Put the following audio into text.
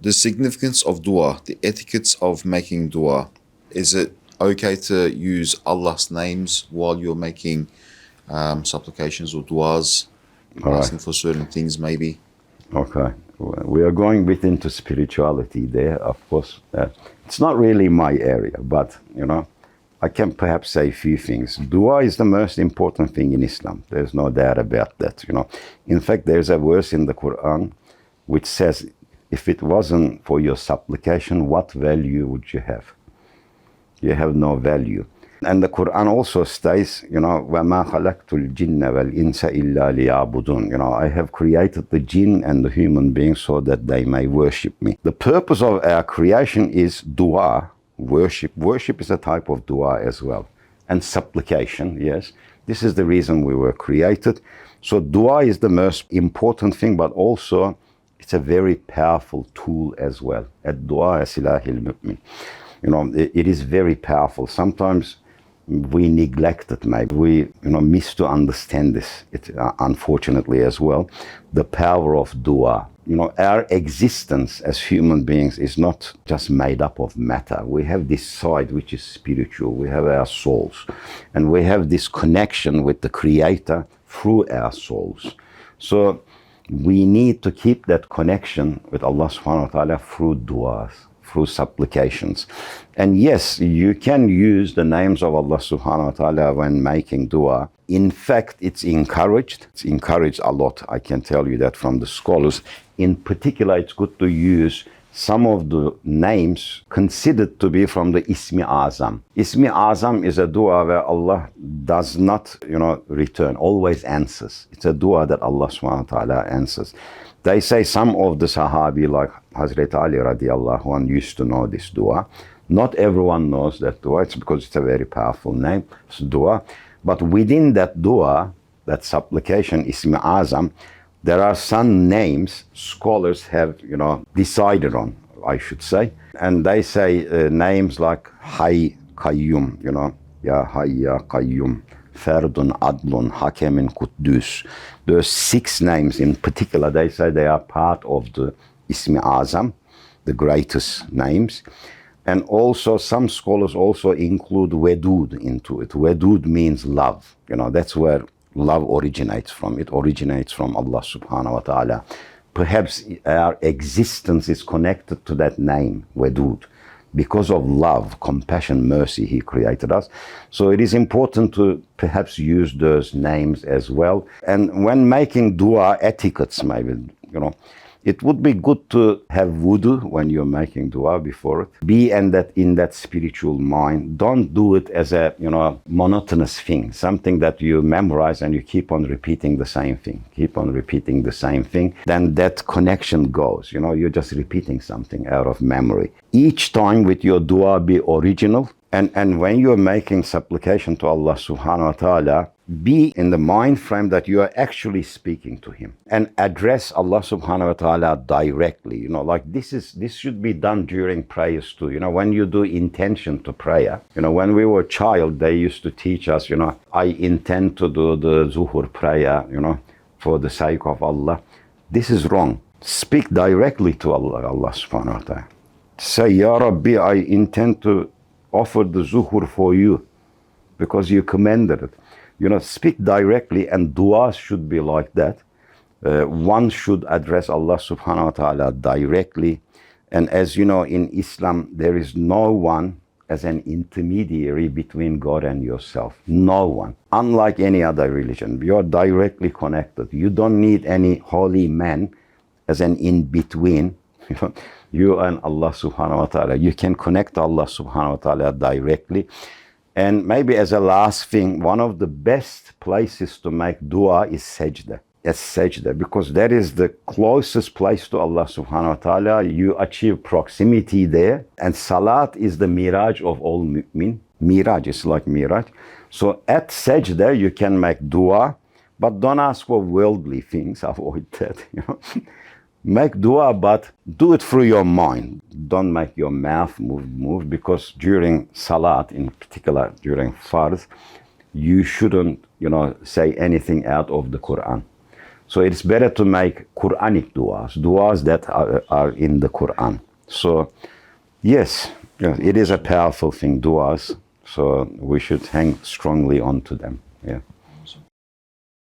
The significance of dua, the etiquettes of making dua. Is it okay to use Allah's names while you're making supplications or duas, All right. asking for certain things maybe? Okay. We are going a bit into spirituality there, of course. It's not really my area, but, I can perhaps say a few things. Dua is the most important thing in Islam. There's no doubt about that, In fact, there's a verse in the Quran which says, if it wasn't for your supplication, what value would you have? You have no value. And the Quran also states, وَمَا خَلَقْتُ الْجِنَّ وَالْإِنسَ إِلَّا لِيَعْبُدُونَ. I have created the jinn and the human beings so that they may worship me. The purpose of our creation is dua, worship. Worship is a type of dua as well. And supplication, yes. This is the reason we were created. So dua is the most important thing, but also it's a very powerful tool as well. Ad-dua silahil mu'min. It is very powerful. Sometimes we neglect it, maybe. We, miss to understand this, unfortunately as well, the power of dua. Our existence as human beings is not just made up of matter. We have this side which is spiritual. We have our souls. And we have this connection with the Creator through our souls. So we need to keep that connection with Allah subhanahu wa ta'ala through du'as, through supplications. And yes, you can use the names of Allah subhanahu wa ta'ala when making dua. In fact, it's encouraged. It's encouraged a lot. I can tell you that from the scholars. In particular, it's good to use some of the names considered to be from the Ismi Azam. Ismi Azam is a dua where Allah does not, return, always answers. It's a dua that Allah subhanahu wa ta'ala answers. They say some of the Sahabi, like Hazrat Ali radiallahu anhu, used to know this dua. Not everyone knows that dua. It's because it's a very powerful name, it's dua. But within that dua, that supplication, Ismi Azam, there are some names scholars have, decided on, I should say. And they say names like Hayy Qayyum, Ya Hayy Ya Qayyum, Fardun Adlun, Hakemin Quddus. Those 6 names in particular, they say they are part of the Ismi Azam, the greatest names. And also some scholars also include Wedud into it. Wedud means love. That's where love originates from. It originates from Allah subhanahu wa ta'ala. Perhaps our existence is connected to that name, Wedud. Because of love, compassion, mercy, He created us. So it is important to perhaps use those names as well. And when making dua etiquettes, maybe, it would be good to have wudu when you're making dua before it. Be in that spiritual mind. Don't do it as a, monotonous thing, something that you memorize and you keep on repeating the same thing. Keep on repeating the same thing. Then that connection goes. You're just repeating something out of memory. Each time with your dua be original. And when you're making supplication to Allah subhanahu wa ta'ala, be in the mind frame that you are actually speaking to Him and address Allah subhanahu wa ta'ala directly. Like this should be done during prayers too. When you do intention to prayer, when we were a child, they used to teach us, I intend to do the zuhur prayer, for the sake of Allah. This is wrong. Speak directly to Allah subhanahu wa ta'ala. Say, Ya Rabbi, I intend to offer the zuhur for you because you commanded it. Speak directly, and dua should be like that. One should address Allah subhanahu wa ta'ala directly. And as you know, in Islam, there is no one as an intermediary between God and yourself. No one. Unlike any other religion, you're directly connected. You don't need any holy man as an in-between. You and Allah subhanahu wa ta'ala. You can connect to Allah subhanahu wa ta'ala directly. And maybe as a last thing, one of the best places to make dua is sajda. As sajda, because that is the closest place to Allah subhanahu wa ta'ala. You achieve proximity there. And salat is the miraj of all mu'min. Miraj is like miraj. So at sajda, you can make dua, but don't ask for worldly things. Avoid that, Make dua, but do it through your mind. Don't make your mouth move, because during salat, in particular during farz, you shouldn't, say anything out of the Quran. So it's better to make Quranic du'as that are in the Quran. So yes, it is a powerful thing, du'as. So we should hang strongly on to them. Yeah.